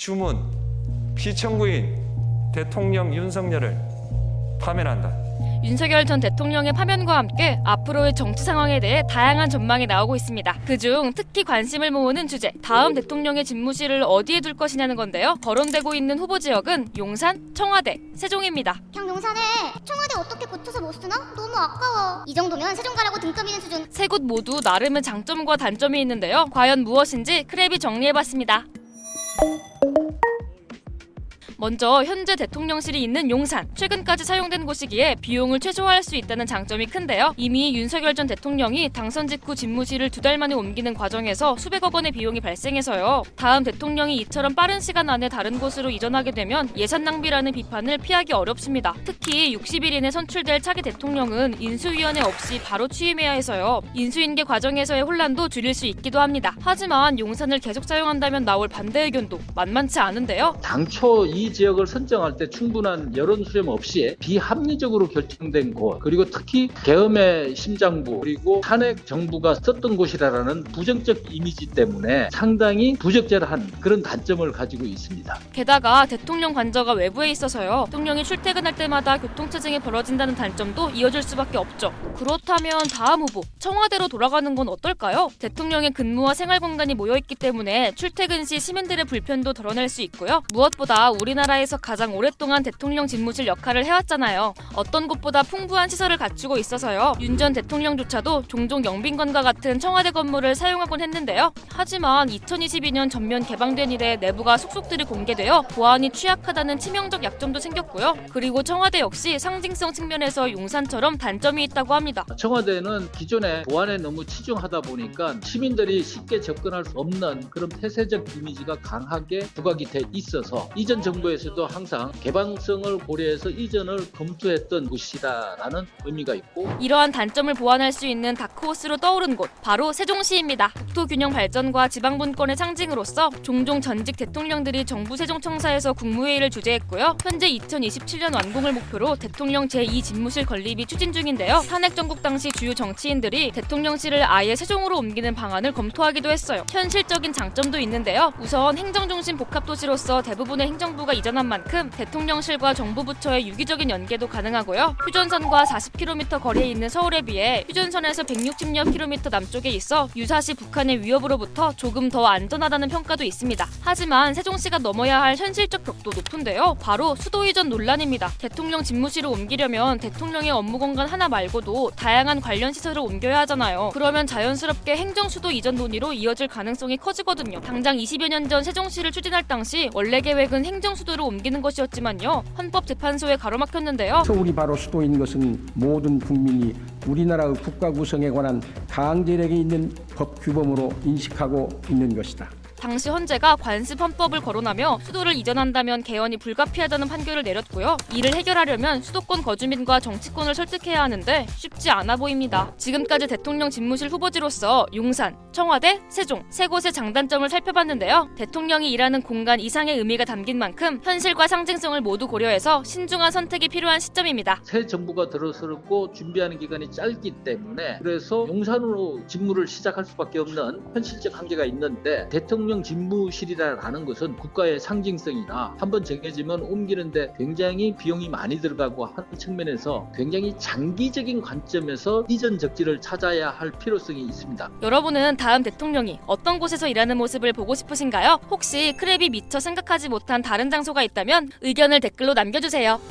주문, 피청구인 대통령 윤석열을 파면한다. 윤석열 전 대통령의 파면과 함께 앞으로의 정치 상황에 대해 다양한 전망이 나오고 있습니다. 그중 특히 관심을 모으는 주제, 다음 대통령의 집무실을 어디에 둘 것이냐는 건데요. 거론되고 있는 후보 지역은 용산, 청와대, 세종입니다. 그냥 용산에 청와대 어떻게 고쳐서 못 쓰나? 너무 아까워. 이 정도면 세종 가라고 등 떠미는 수준. 세 곳 모두 나름의 장점과 단점이 있는데요. 과연 무엇인지 크랩이 정리해봤습니다. 먼저 현재 대통령실이 있는 용산, 최근까지 사용된 곳이기에 비용을 최소화할 수 있다는 장점이 큰데요. 이미 윤석열 전 대통령이 당선 직후 집무실을 2달 만에 옮기는 과정에서 수백억 원의 비용이 발생해서요. 다음 대통령이 이처럼 빠른 시간 안에 다른 곳으로 이전하게 되면 예산 낭비라는 비판을 피하기 어렵습니다. 특히 60일 이내 선출될 차기 대통령은 인수위원회 없이 바로 취임해야 해서요. 인수인계 과정에서의 혼란도 줄일 수 있기도 합니다. 하지만 용산을 계속 사용한다면 나올 반대 의견도 만만치 않은데요. 당초 이 지역을 선정할 때 충분한 여론 수렴 없이 비합리적으로 결정된 곳, 그리고 특히 계엄의 심장부, 그리고 탄핵 정부가 썼던 곳이라는 부정적 이미지 때문에 상당히 부적절한 그런 단점을 가지고 있습니다. 게다가 대통령 관저가 외부에 있어서요. 대통령이 출퇴근할 때마다 교통체증이 벌어진다는 단점도 이어질 수밖에 없죠. 그렇다면 다음 후보, 청와대로 돌아가는 건 어떨까요? 대통령의 근무와 생활 공간이 모여있기 때문에 출퇴근 시 시민들의 불편도 덜어낼 수 있고요. 무엇보다 우리나라에서 가장 오랫동안 대통령 집무실 역할을 해왔잖아요. 어떤 곳보다 풍부한 시설을 갖추고 있어서요. 윤 전 대통령조차도 종종 영빈관과 같은 청와대 건물을 사용하곤 했는데요. 하지만 2022년 전면 개방된 이래 내부가 속속들이 공개되어 보안이 취약하다는 치명적 약점도 생겼고요. 그리고 청와대 역시 상징성 측면에서 용산처럼 단점이 있다고 합니다. 청와대는 기존에 보안에 너무 치중하다 보니까 시민들이 쉽게 접근할 수 없는 그런 폐쇄적 이미지가 강하게 부각이 돼 있어서 이전 정부에서도 항상 개방성을 고려해서 이전을 검토했던 곳이다라는 의미가 있고, 이러한 단점을 보완할 수 있는 다크호스로 떠오른 곳, 바로 세종시입니다. 국토균형 발전과 지방분권의 상징으로서 종종 전직 대통령들이 정부 세종청사에서 국무회의를 주재했고요. 현재 2027년 완공을 목표로 대통령 제2 집무실 건립이 추진 중인데요. 탄핵 정국 당시 주요 정치인들이 대통령실을 아예 세종으로 옮기는 방안을 검토하기도 했어요. 현실적인 장점도 있는데요. 우선 행정중심 복합도시로서 대부분의 행정부가 이전한 만큼 대통령실과 정부 부처의 유기적인 연계도 가능하고요. 휴전선과 40km 거리에 있는 서울에 비해 휴전선에서 160여 km 남쪽에 있어 유사시 북한의 위협으로부터 조금 더 안전하다는 평가도 있습니다. 하지만 세종시가 넘어야 할 현실적 벽도 높은데요. 바로 수도 이전 논란입니다. 대통령 집무실을 옮기려면 대통령의 업무 공간 하나 말고도 다양한 관련 시설을 옮겨야 하잖아요. 그러면 자연스럽게 행정수도 이전 논의로 이어질 가능성이 커지거든요. 당장 20여 년 전 세종시를 추진할 당시 원래 계획은 행정수도로 옮기는 것이었지만요. 헌법재판소에 가로막혔는데요. 서울이 바로 수도인 것은 모든 국민이 우리나라의 국가 구성에 관한 강제력이 있는 법 규범으로 인식하고 있는 것이다. 당시 헌재가 관습 헌법을 거론하며 수도를 이전한다면 개헌이 불가피하다는 판결을 내렸고요. 이를 해결하려면 수도권 거주민과 정치권을 설득해야 하는데 쉽지 않아 보입니다. 지금까지 대통령 집무실 후보지로서 용산, 청와대, 세종 세 곳의 장단점을 살펴봤는데요. 대통령이 일하는 공간 이상의 의미가 담긴 만큼 현실과 상징성을 모두 고려해서 신중한 선택이 필요한 시점입니다. 새 정부가 들어서고 준비하는 기간이 짧기 때문에 그래서 용산으로 집무를 시작할 수밖에 없는 현실적 한계가 있는데, 대통령 집무실이라는 것은 국가의 상징성이나 한번 정해지면 옮기는데 굉장히 비용이 많이 들어가고 하는 측면에서 굉장히 장기적인 관점에서 이전 적지를 찾아야 할 필요성이 있습니다. 여러분은 다음 대통령이 어떤 곳에서 일하는 모습을 보고 싶으신가요? 혹시 크랩이 미처 생각하지 못한 다른 장소가 있다면 의견을 댓글로 남겨주세요.